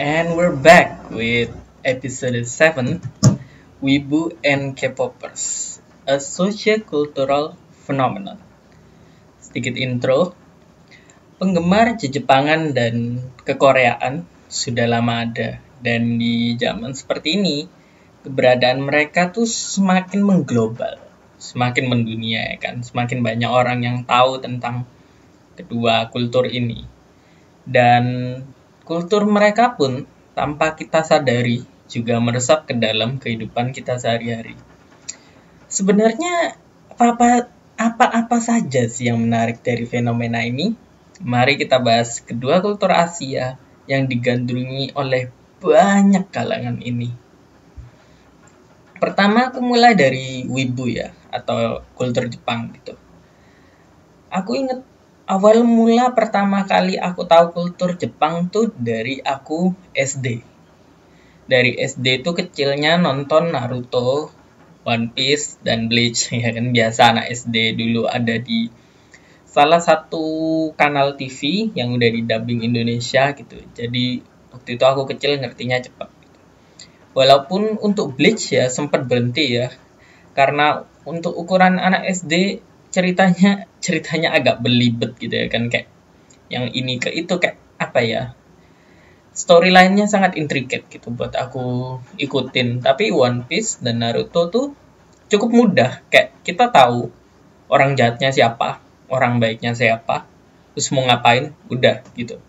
And we're back with episode 7, Wibu and K-popers, a socio-cultural phenomenon. Sedikit intro, penggemar Jepangan dan kekoreaan sudah lama ada, dan di zaman seperti ini, keberadaan mereka tuh semakin mengglobal, semakin mendunia, ya kan? Semakin banyak orang yang tahu tentang kedua kultur ini. Dan kultur mereka pun tanpa kita sadari juga meresap ke dalam kehidupan kita sehari-hari. Sebenarnya apa saja sih yang menarik dari fenomena ini? Mari kita bahas kedua kultur Asia yang digandrungi oleh banyak kalangan ini. Pertama aku mulai dari Wibu ya, atau kultur Jepang gitu. Aku inget awal mula pertama kali aku tahu kultur Jepang tuh dari aku SD. Dari SD tuh kecilnya nonton Naruto, One Piece, dan Bleach. Ya kan biasa anak SD dulu ada di salah satu kanal TV yang udah di-dubbing Indonesia gitu. Jadi waktu itu aku kecil ngertinya cepat. Walaupun untuk Bleach ya sempat berhenti ya. Karena untuk ukuran anak SD ceritanya agak belibet gitu ya kan, kayak yang ini ke itu kayak apa ya, storyline-nya sangat intricate gitu buat aku ikutin. Tapi One Piece dan Naruto tuh cukup mudah, kayak kita tahu orang jahatnya siapa, orang baiknya siapa, terus mau ngapain, udah gitu.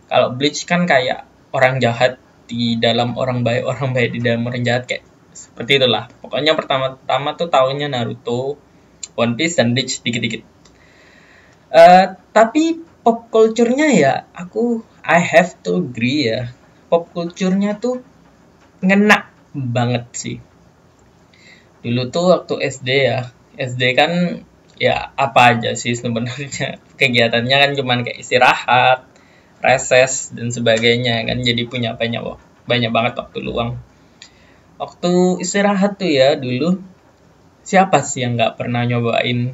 Kalau Bleach kan kayak orang jahat di dalam orang baik di dalam orang jahat, kayak seperti itulah. Pokoknya pertama-tama tuh tahunya Naruto, One Piece, dan Bleach dikit-dikit. Tapi pop culture-nya ya, I have to agree ya. Pop culture-nya tuh ngena banget sih. Dulu tuh waktu SD ya, SD kan ya apa aja sih sebenarnya. Kegiatannya kan cuman kayak istirahat, reses, dan sebagainya kan. Jadi punya banyak banget waktu luang. Waktu istirahat tuh ya dulu, siapa sih yang nggak pernah nyobain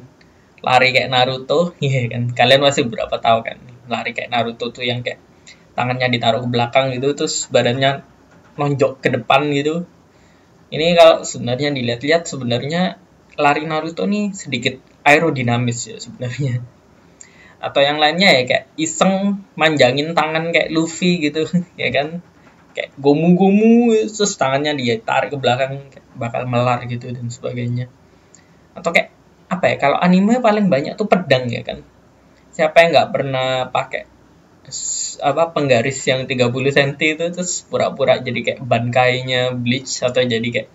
lari kayak Naruto? Iya kan, kalian masih berapa tahu kan lari kayak Naruto tuh yang kayak tangannya ditaruh ke belakang gitu, terus badannya nonjok ke depan gitu. Ini kalau sebenarnya dilihat-lihat, sebenarnya lari Naruto nih sedikit aerodinamis ya sebenarnya. Atau yang lainnya ya kayak iseng manjangin tangan kayak Luffy gitu, ya kan? Kayak gomu-gomu, terus tangannya dia tarik ke belakang, kayak bakal melar gitu dan sebagainya. Atau kayak apa ya, kalau anime paling banyak tuh pedang ya kan. Siapa yang nggak pernah pakai penggaris yang 30 cm itu terus pura-pura jadi kayak Bankainya Bleach, atau jadi kayak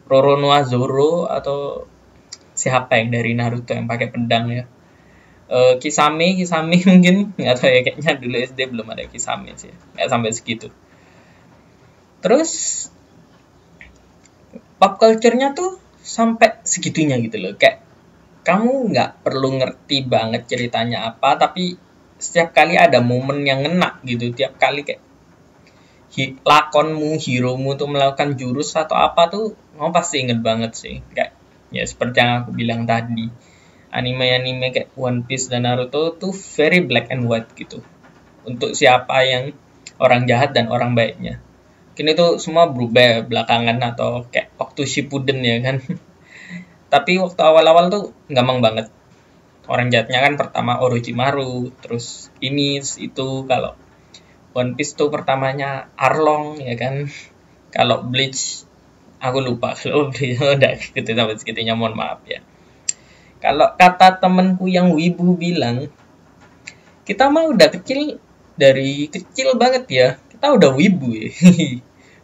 Roronoa Zoro, atau siapa yang dari Naruto yang pakai pedang ya. Kisame mungkin nggak tahu ya, kayaknya dulu SD belum ada Kisame sih, nggak sampai segitu. Terus pop culture-nya tuh sampai segitunya gitu loh, kayak kamu nggak perlu ngerti banget ceritanya apa, tapi setiap kali ada momen yang ngena gitu. Tiap kali kayak lakonmu, hiromu tuh melakukan jurus atau apa tuh, kamu pasti inget banget sih. Kayak ya seperti yang aku bilang tadi, anime kayak One Piece dan Naruto tuh very black and white gitu, untuk siapa yang orang jahat dan orang baiknya. Mungkin itu semua berubah belakangan atau kayak waktu Shippuden ya kan. Tapi waktu awal-awal tuh gampang banget. Orang jahatnya kan pertama Orochimaru, terus ini itu. Kalau One Piece tuh pertamanya Arlong ya kan. Kalau Bleach aku lupa, kalau Bleach udah gitu sampai segitunya, mohon maaf ya. Kalau kata temenku yang wibu bilang, kita mah udah kecil, dari kecil banget ya kita udah wibu ya.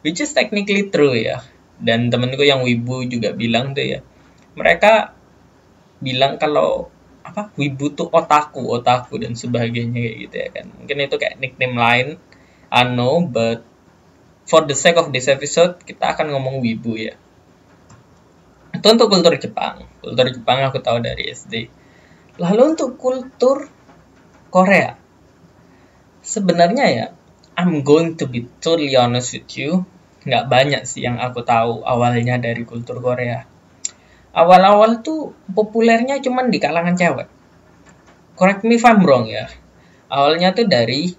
Which is technically true ya. Dan temenku yang wibu juga bilang tuh ya, mereka bilang kalau wibu tuh otaku dan sebagainya kayak gitu ya kan. Mungkin itu kayak nickname lain, I know, but for the sake of this episode kita akan ngomong wibu ya. Itu untuk kultur Jepang aku tahu dari SD. Lalu untuk kultur Korea, sebenarnya ya, I'm going to be totally honest with you, nggak banyak sih yang aku tahu awalnya dari kultur Korea. Awal-awal tuh populernya cuman di kalangan cewek. Correct me if I'm wrong ya. Awalnya tuh dari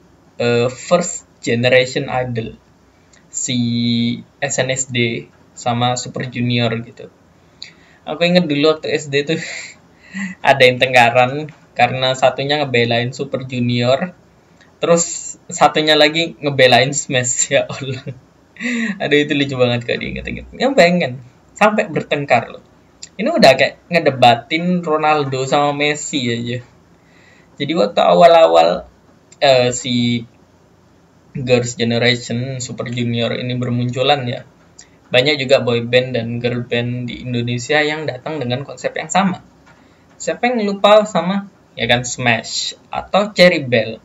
first generation idol. si SNSD sama Super Junior gitu. Aku inget dulu waktu SD tuh ada yang tengkaran karena satunya ngebelain Super Junior, terus satunya lagi ngebelain Smash. Ya Allah. Aduh, itu lucu banget kalau diinget-inget. Ya bayangin, sampai bertengkar loh. Ini udah kayak ngedebatin Ronaldo sama Messi aja. Jadi waktu awal-awal si Girls' Generation Super Junior ini bermunculan ya, banyak juga boy band dan girl band di Indonesia yang datang dengan konsep yang sama. Siapa yang lupa sama ya kan Smash atau Cherry Bell.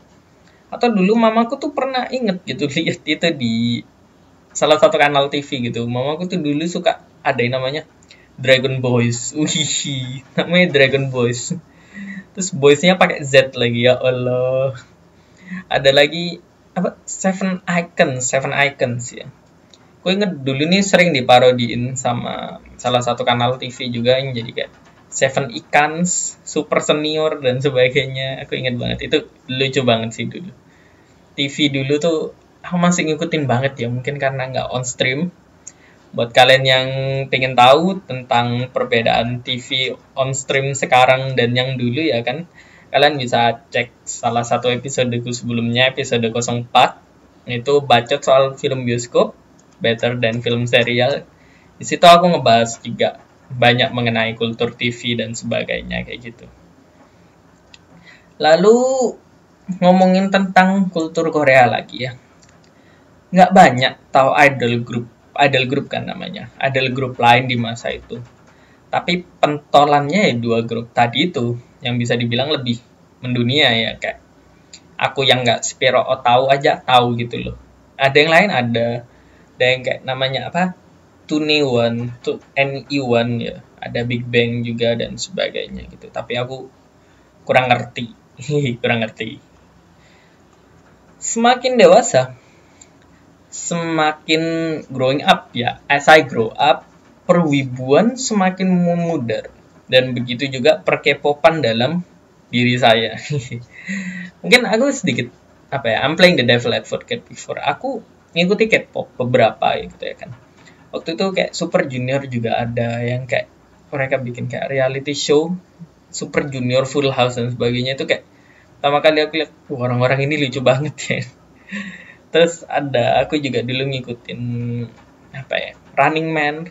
Atau dulu mamaku tuh pernah inget gitu lihat itu di salah satu kanal TV gitu. Mamaku tuh dulu suka ada yang namanya Dragon Boys. Wih, namanya Dragon Boys. Terus boysnya pakai Z lagi, ya Allah. Ada lagi apa Seven Icons ya. Gue inget dulu nih sering diparodiin sama salah satu kanal TV juga yang jadi kayak Seven Icons, Super Senior dan sebagainya. Aku inget banget, itu lucu banget sih dulu. TV dulu tuh aku masih ngikutin banget ya, mungkin karena nggak on stream. Buat kalian yang pengen tahu tentang perbedaan TV on stream sekarang dan yang dulu ya kan, kalian bisa cek salah satu episodeku sebelumnya, episode 04. Itu bacot soal film bioskop, better than film serial. Di situ aku ngebahas juga banyak mengenai kultur TV dan sebagainya kayak gitu. Lalu ngomongin tentang kultur Korea lagi ya. Nggak banyak tahu idol group kan namanya. Idol group lain di masa itu. Tapi pentolannya ya 2 grup tadi itu yang bisa dibilang lebih mendunia ya, kayak aku yang nggak Spiro tahu aja tahu gitu loh. Ada yang lain ada yang kayak namanya apa? NE1 ya. Ada Big Bang juga dan sebagainya gitu. Tapi aku kurang ngerti. kurang ngerti. Semakin dewasa, semakin growing up ya, as I grow up, perwibuan semakin memudar. Dan begitu juga perkepopan dalam diri saya. Mungkin aku sedikit I'm playing the devil advocate before. Aku ngikuti K-pop beberapa gitu ya kan. Waktu itu kayak Super Junior juga ada yang kayak mereka bikin kayak reality show Super Junior, Full House dan sebagainya. Itu kayak pertama kali aku lihat orang-orang ini lucu banget ya. Terus aku juga dulu ngikutin Running Man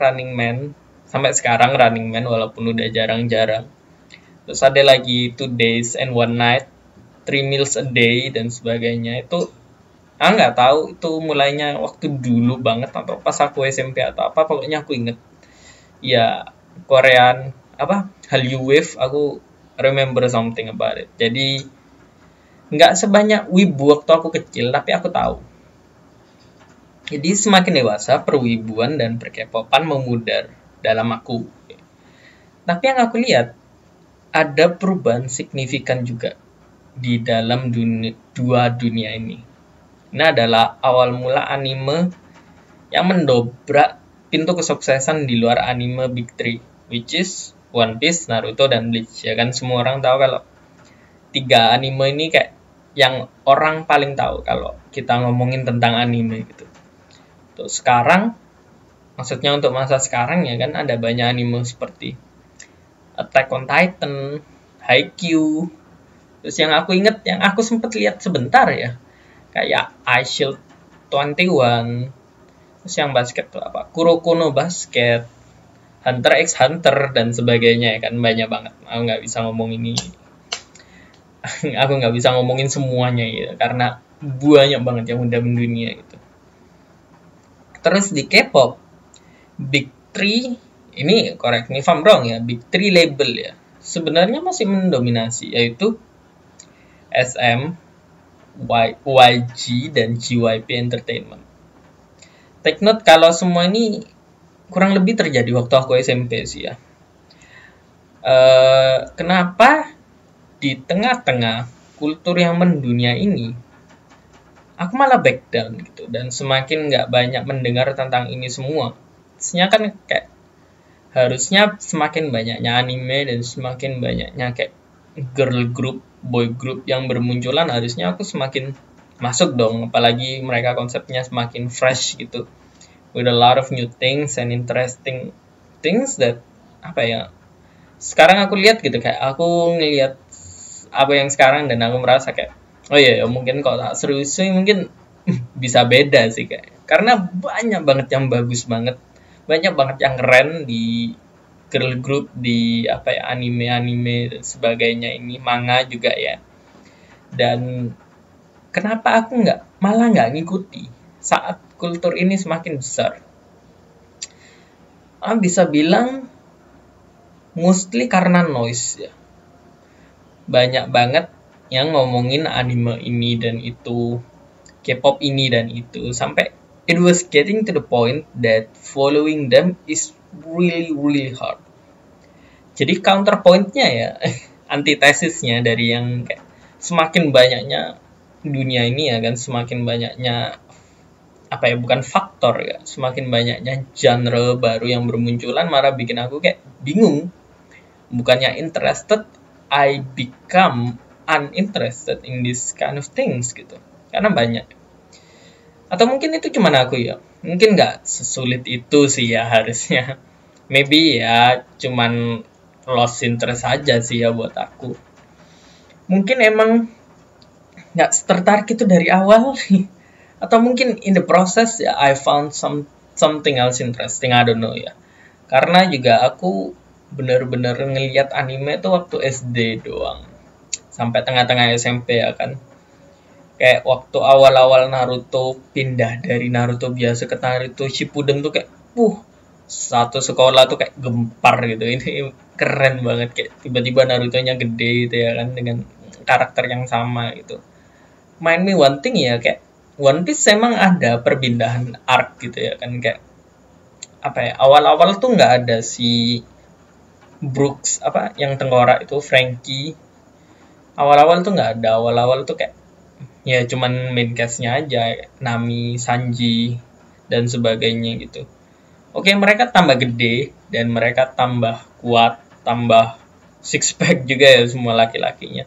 sampai sekarang Running Man walaupun udah jarang-jarang. Terus ada lagi 2 Days and 1 Night, 3 Meals a Day dan sebagainya. Itu nggak tahu itu mulainya waktu dulu banget atau pas aku SMP atau apa, pokoknya aku inget ya Korean Hallyu Wave, aku remember something about it. Jadi nggak sebanyak wibu waktu aku kecil, tapi aku tahu. Jadi semakin dewasa, perwibuan dan perkepopan memudar dalam aku. Tapi yang aku lihat, ada perubahan signifikan juga di dalam dua dunia ini. Ini adalah awal mula anime yang mendobrak pintu kesuksesan di luar anime Big 3, which is One Piece, Naruto, dan Bleach. Ya kan, semua orang tahu kalau 3 anime ini kayak yang orang paling tahu kalau kita ngomongin tentang anime gitu. Untuk sekarang, maksudnya untuk masa sekarang ya kan, ada banyak anime seperti Attack on Titan, Haikyuu. Terus yang aku inget, yang aku sempat lihat sebentar ya, kayak iShield 21. Terus yang basket tuh Kuroko no Basket, Hunter x Hunter dan sebagainya ya kan, banyak banget. Aku nggak bisa ngomong ini. Aku nggak bisa ngomongin semuanya gitu, karena banyak banget yang udah mendunia gitu. Terus di K-pop, Big 3, ini correct me if I'm wrong ya, Big 3 label ya, sebenarnya masih mendominasi, yaitu SM, YG, dan JYP Entertainment. Take note kalau semua ini kurang lebih terjadi waktu aku SMP sih ya. Kenapa di tengah-tengah kultur yang mendunia ini, aku malah back down gitu, dan semakin nggak banyak mendengar tentang ini semua. Sebenarnya kan kayak harusnya semakin banyaknya anime dan semakin banyaknya kayak girl group, boy group yang bermunculan, harusnya aku semakin masuk dong, apalagi mereka konsepnya semakin fresh gitu, with a lot of new things and interesting things that apa ya, sekarang aku lihat gitu, kayak aku ngelihat apa yang sekarang dan aku merasa kayak oh iya ya, mungkin kalau tak serius sih mungkin bisa beda sih, kayak karena banyak banget yang bagus banget, banyak banget yang keren di girl group, di apa ya, anime-anime dan sebagainya, ini manga juga ya. Dan kenapa aku malah nggak ngikuti saat kultur ini semakin besar? Bisa bilang mostly karena noise ya. Banyak banget yang ngomongin anime ini dan itu, K-pop ini dan itu, sampai it was getting to the point that following them is really really hard. Jadi counterpointnya ya, antitesisnya dari yang kayak semakin banyaknya dunia ini ya kan, semakin banyaknya apa ya, bukan faktor ya, semakin banyaknya genre baru yang bermunculan, malah bikin aku kayak bingung. Bukannya interested, I become uninterested in this kind of things gitu. Karena banyak. Atau mungkin itu cuma aku ya. Mungkin nggak sesulit itu sih ya harusnya. Maybe ya cuman lost interest aja sih ya buat aku. Mungkin emang nggak tertarik itu dari awal. Atau mungkin in the process ya I found something else interesting, I don't know ya. Karena juga aku bener-bener ngelihat anime tuh waktu SD doang, sampai tengah-tengah SMP ya kan. Kayak waktu awal-awal Naruto pindah dari Naruto biasa ke Naruto Shippuden tuh kayak satu sekolah tuh kayak gempar gitu. Ini keren banget, kayak tiba-tiba Naruto-nya gede gitu ya kan, dengan karakter yang sama gitu. Mind me one thing ya, kayak One Piece emang ada perpindahan arc gitu ya kan, kayak apa ya, awal-awal tuh nggak ada si Brooks apa yang tengkorak itu, Frankie. Awal-awal tuh nggak ada, awal-awal tuh kayak ya cuman main cast-nya aja, Nami, Sanji dan sebagainya gitu. Oke, mereka tambah gede dan mereka tambah kuat, tambah six pack juga ya semua laki-lakinya.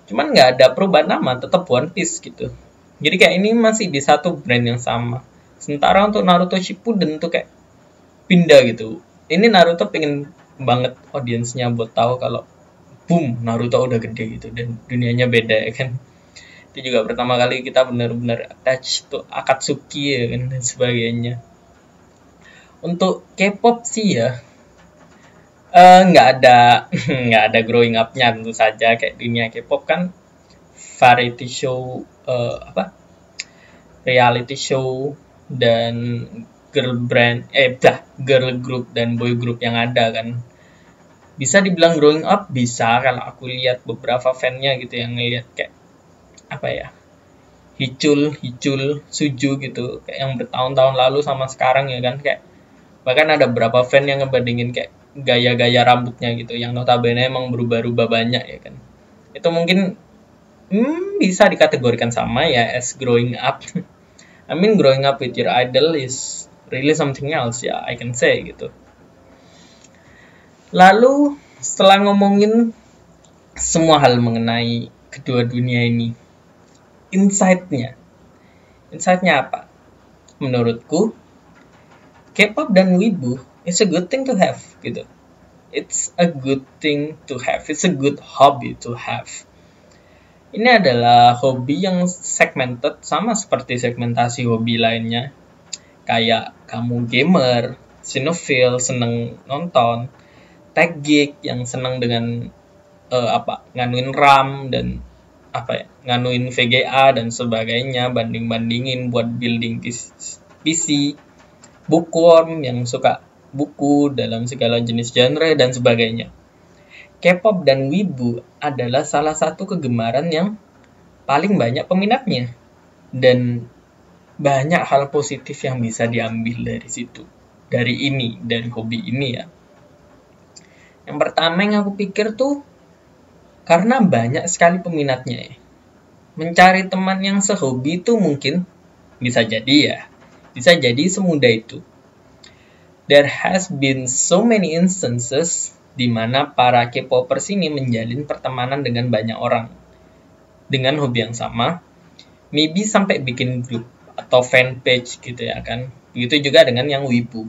Cuman nggak ada perubahan nama, tetap One Piece gitu. Jadi kayak ini masih di satu brand yang sama. Sementara untuk Naruto Shippuden tuh kayak pindah gitu. Ini Naruto pengen banget audiensnya buat tahu kalau boom, Naruto udah gede gitu dan dunianya beda ya kan. Itu juga pertama kali kita benar-benar attach to Akatsuki ya kan, dan sebagainya. Untuk K-pop sih ya nggak ada nggak ada growing up-nya tentu saja. Kayak dunia K-pop kan variety show, reality show dan girl group dan boy group yang ada kan. Bisa dibilang growing up, bisa, kalau aku lihat beberapa fan-nya gitu yang ngelihat kayak apa ya, Hicul, Suju gitu, kayak yang bertahun-tahun lalu sama sekarang ya kan, kayak bahkan ada beberapa fan yang ngebandingin kayak gaya-gaya rambutnya gitu, yang notabene emang berubah-ubah banyak ya kan. Itu mungkin bisa dikategorikan sama ya as growing up. I mean growing up with your idol is really something else ya, I can say gitu. Lalu setelah ngomongin semua hal mengenai kedua dunia ini, insight-nya apa? Menurutku K-pop dan Wibu is a good thing to have gitu. It's a good thing to have. It's a good hobby to have. Ini adalah hobi yang segmented, sama seperti segmentasi hobi lainnya. Kayak kamu gamer, cinephile, seneng nonton, tech geek yang seneng dengan nganuin RAM dan nganuin VGA dan sebagainya, banding-bandingin buat building PC, bookworm yang suka buku dalam segala jenis genre dan sebagainya. K-pop dan Wibu adalah salah satu kegemaran yang paling banyak peminatnya, dan banyak hal positif yang bisa diambil dari situ, dari hobi ini ya. Yang pertama yang aku pikir tuh, karena banyak sekali peminatnya ya, mencari teman yang sehobi itu mungkin bisa jadi semudah itu. There has been so many instances di mana para K-popers ini menjalin pertemanan dengan banyak orang dengan hobi yang sama, maybe sampai bikin grup atau fanpage gitu ya kan. Begitu juga dengan yang wibu.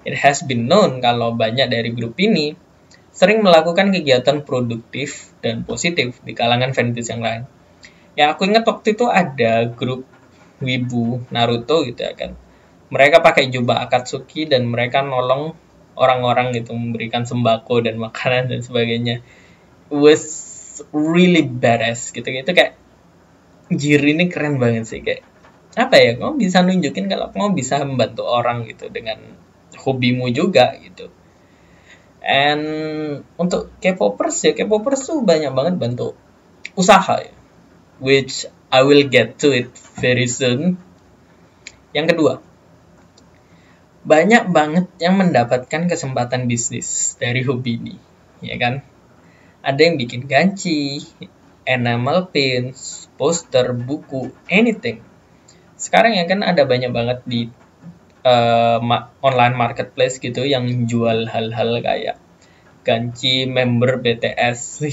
It has been known kalau banyak dari grup ini sering melakukan kegiatan produktif dan positif di kalangan fanbase yang lain. Ya aku ingat waktu itu ada grup wibu Naruto gitu ya kan. Mereka pakai jubah Akatsuki dan mereka nolong orang-orang gitu, memberikan sembako dan makanan dan sebagainya. It was really badass gitu-gitu, kayak Jir ini keren banget sih, kayak apa ya, kamu bisa nunjukin kalau kamu bisa membantu orang gitu dengan hobimu juga gitu. And untuk K-popers ya, K-popers tuh banyak banget bantu usaha ya, which I will get to it very soon. Yang kedua, banyak banget yang mendapatkan kesempatan bisnis dari hobi ini, ya kan? Ada yang bikin ganci, enamel pins, poster, buku, anything. Sekarang ya kan ada banyak banget di online marketplace gitu yang jual hal-hal kayak ganci member BTS,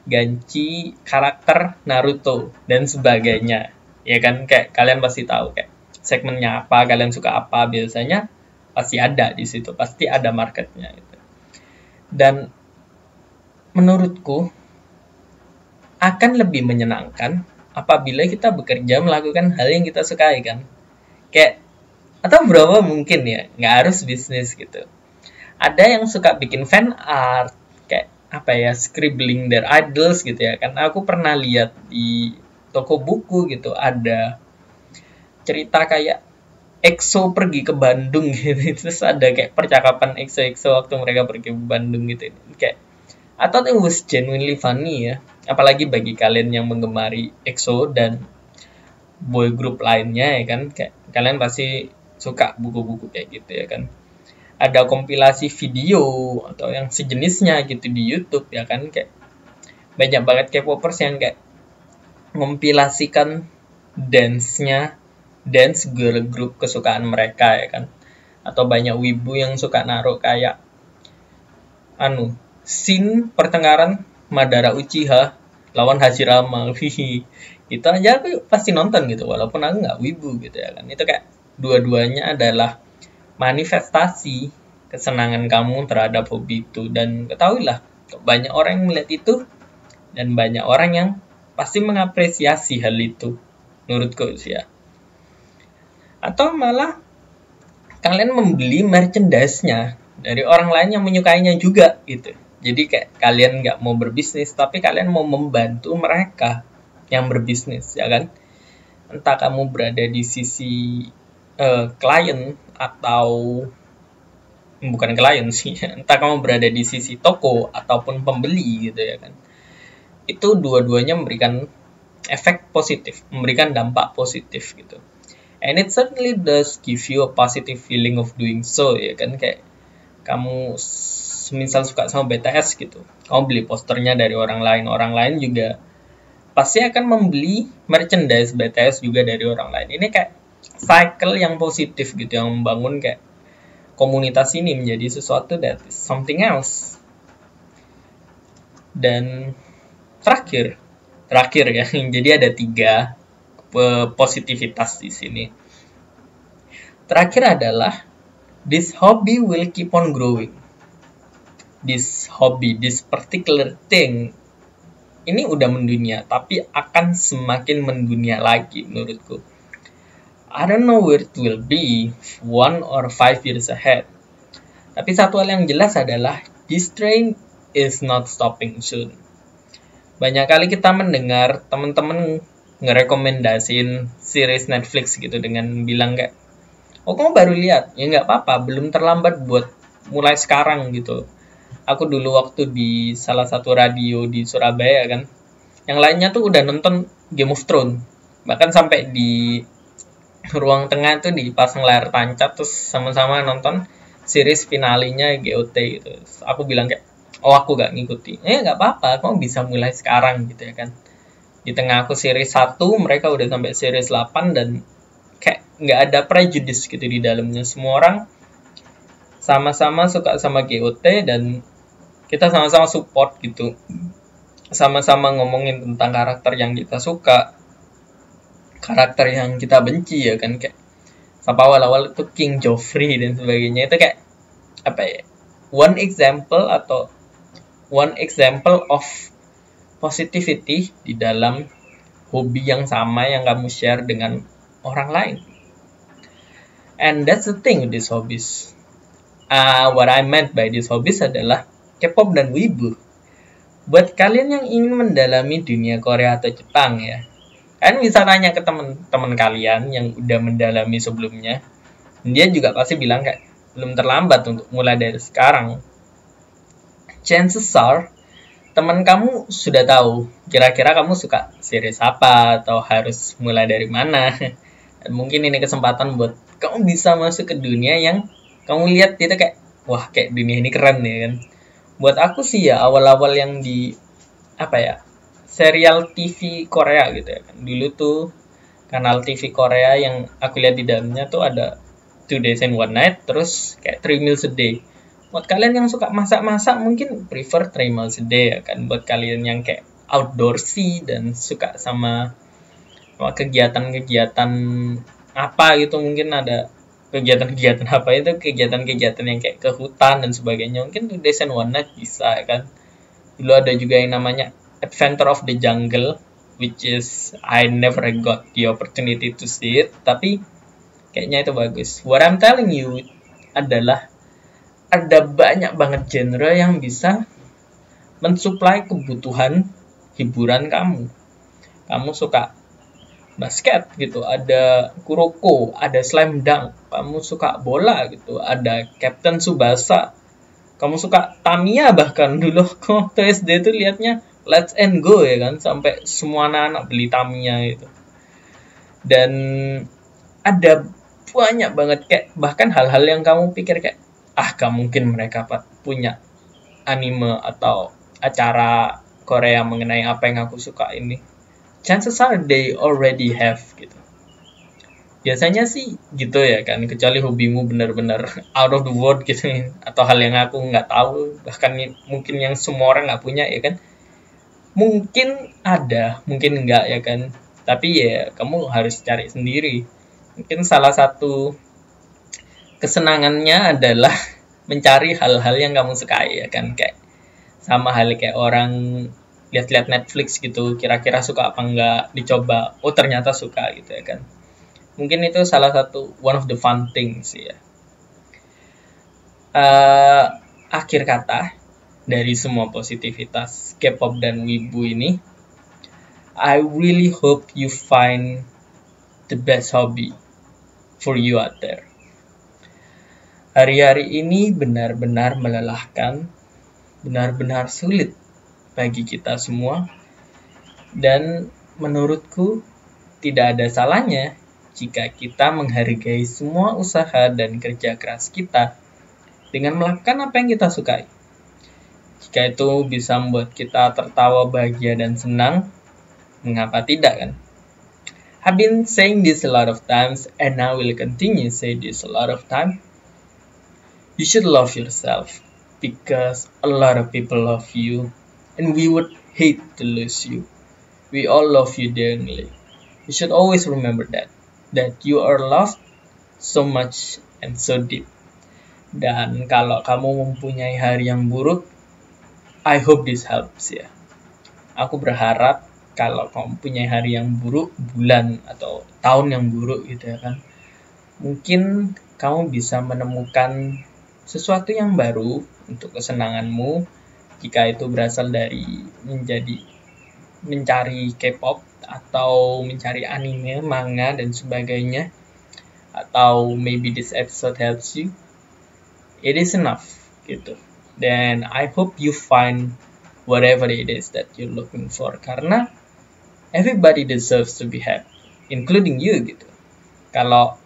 ganci karakter Naruto dan sebagainya. Ya kan, kayak kalian pasti tahu kayak segmennya apa, kalian suka apa, biasanya pasti ada di situ, pasti ada marketnya gitu. Dan menurutku akan lebih menyenangkan apabila kita bekerja melakukan hal yang kita sukai kan. Kayak, atau berapa mungkin ya, nggak harus bisnis gitu. Ada yang suka bikin fan art, kayak apa ya, scribbling their idols gitu ya kan. Aku pernah lihat di toko buku gitu, ada cerita kayak EXO pergi ke Bandung gitu, terus ada kayak percakapan EXO waktu mereka pergi ke Bandung gitu, kayak atau it was genuinely funny ya, apalagi bagi kalian yang menggemari EXO dan boy group lainnya ya kan, kayak kalian pasti suka buku-buku kayak gitu ya kan. Ada kompilasi video atau yang sejenisnya gitu di YouTube ya kan, kayak banyak banget K-popers yang kayak ngompilasikan dance girl group kesukaan mereka ya kan. Atau banyak wibu yang suka naruh kayak scene pertengkaran Madara Uchiha lawan Hashirama. Itu aja aku pasti nonton gitu, walaupun aku nggak wibu gitu ya kan. Itu kayak dua-duanya adalah manifestasi kesenangan kamu terhadap hobi itu. Dan ketahuilah, banyak orang yang melihat itu dan banyak orang yang pasti mengapresiasi hal itu, menurutku sih ya. Atau malah kalian membeli merchandise-nya dari orang lain yang menyukainya juga gitu. Jadi kayak kalian nggak mau berbisnis, tapi kalian mau membantu mereka yang berbisnis ya kan. Entah kamu berada di sisi klien atau bukan klien sih, entah kamu berada di sisi toko ataupun pembeli gitu ya kan. Itu dua-duanya memberikan efek positif, memberikan dampak positif gitu. And it certainly does give you a positive feeling of doing so ya kan, kayak kamu misal suka sama BTS gitu, kamu beli posternya dari orang lain juga pasti akan membeli merchandise BTS juga dari orang lain. Ini kayak cycle yang positif gitu, yang membangun kayak komunitas ini menjadi sesuatu that is something else. Dan terakhir ya, jadi ada 3 positivitas di sini. Terakhir adalah this hobby will keep on growing. This hobby, this particular thing, ini udah mendunia, tapi akan semakin mendunia lagi menurutku. I don't know where it will be 1 or 5 years ahead. Tapi satu hal yang jelas adalah this train is not stopping soon. Banyak kali kita mendengar teman-teman ngerekomendasiin series Netflix gitu dengan bilang kayak, oh kamu baru lihat, ya nggak apa-apa, belum terlambat buat mulai sekarang gitu. Aku dulu waktu di salah satu radio di Surabaya kan, yang lainnya tuh udah nonton Game of Thrones, bahkan sampai di ruang tengah tuh dipasang layar tancap terus sama-sama nonton series finalenya GOT gitu. Terus aku bilang kayak, oh aku gak ngikuti. Nggak apa-apa, kamu bisa mulai sekarang gitu ya kan. Di tengah aku series 1, mereka udah sampai series 8 dan kayak nggak ada prejudice gitu di dalamnya. Semua orang sama-sama suka sama GOT dan kita sama-sama support gitu. Sama-sama ngomongin tentang karakter yang kita suka. karakter yang kita benci ya kan, kayak sampai awal-awal itu King Joffrey dan sebagainya, itu kayak apa ya, one example of positivity di dalam hobi yang sama yang kamu share dengan orang lain. And that's the thing with these hobbies. What I meant by these hobbies adalah K-pop dan Weibo. Buat kalian yang ingin mendalami dunia Korea atau Jepang ya, kalian bisa tanya ke teman-teman kalian yang udah mendalami sebelumnya. Dia juga pasti bilang kayak belum terlambat untuk mulai dari sekarang. Chances are teman kamu sudah tahu kira-kira kamu suka series apa atau harus mulai dari mana. Dan mungkin ini kesempatan buat kamu bisa masuk ke dunia yang kamu lihat itu kayak, wah kayak dunia ini keren ya kan. Buat aku sih ya awal-awal yang di serial TV Korea gitu ya kan. Dulu tuh kanal TV Korea yang aku lihat di dalamnya tuh ada 2 Days and One Night, terus kayak 3 Meals a Day. Buat kalian yang suka masak-masak mungkin prefer 3 Meals a Day ya kan. Buat kalian yang kayak outdoorsy dan suka sama kegiatan-kegiatan apa gitu, mungkin ada kegiatan-kegiatan apa itu, kegiatan-kegiatan yang kayak ke hutan dan sebagainya, mungkin 2 Days and One Night bisa ya kan. Dulu ada juga yang namanya Adventure of the Jungle, which is I never got the opportunity to see it, tapi kayaknya itu bagus. What I'm telling you adalah ada banyak banget genre yang bisa mensuplai kebutuhan hiburan kamu. Kamu suka basket gitu, ada Kuroko, ada Slam Dunk. Kamu suka bola gitu, ada Captain Tsubasa. Kamu suka Tamiya, bahkan dulu waktu SD tuh liatnya Let's and Go ya kan, sampai semua anak-anak beli Tamiya gitu. Dan ada banyak banget kayak bahkan hal-hal yang kamu pikir kayak gak mungkin mereka punya anime atau acara Korea mengenai apa yang aku suka ini. Chances are they already have gitu. Biasanya sih gitu ya kan, kecuali hobimu benar-benar out of the world gitu, atau hal yang aku nggak tahu, bahkan mungkin yang semua orang nggak punya ya kan. Mungkin ada, mungkin enggak ya kan. Tapi ya kamu harus cari sendiri. Mungkin salah satu kesenangannya adalah mencari hal-hal yang kamu sukai ya kan, kayak sama hal kayak orang lihat-lihat Netflix gitu, kira-kira suka apa enggak, dicoba, oh ternyata suka gitu ya kan. Mungkin itu salah satu one of the fun things ya. Akhir kata dari semua positivitas K-pop dan Weibo ini, I really hope you find the best hobby for you out there. Hari-hari ini benar-benar melelahkan, benar-benar sulit bagi kita semua, dan menurutku tidak ada salahnya jika kita menghargai semua usaha dan kerja keras kita dengan melakukan apa yang kita sukai. Jika itu bisa membuat kita tertawa, bahagia, dan senang, mengapa tidak kan? I've been saying this a lot of times and I will continue say this a lot of time. You should love yourself because a lot of people love you and we would hate to lose you. We all love you dearly. You should always remember that you are loved so much and so deep. Dan kalau kamu mempunyai hari yang buruk, I hope this helps ya. Aku berharap kalau kamu punya hari yang buruk, bulan atau tahun yang buruk gitu ya kan, mungkin kamu bisa menemukan sesuatu yang baru untuk kesenanganmu, jika itu berasal dari mencari K-pop atau mencari anime, manga, dan sebagainya, atau maybe this episode helps you, it is enough gitu. Then I hope you find whatever it is that you're looking for, karena everybody deserves to be happy, including you gitu. Kalau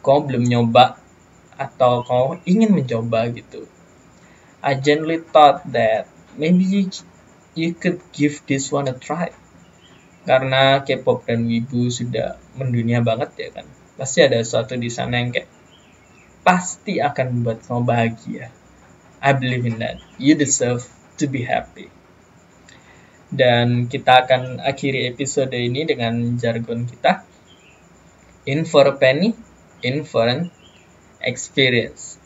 kamu belum nyoba atau kamu ingin mencoba gitu, I genuinely thought that maybe you could give this one a try. Karena K-pop dan Weibo sudah mendunia banget ya kan. Pasti ada sesuatu di sana yang kayak pasti akan membuat kamu bahagia. I believe in that. You deserve to be happy. Dan kita akan akhiri episode ini dengan jargon kita. In for a penny, in for an experience.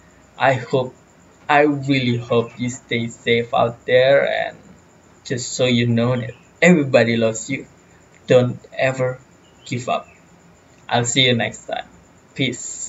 I really hope you stay safe out there, and just so you know that everybody loves you. Don't ever give up. I'll see you next time. Peace.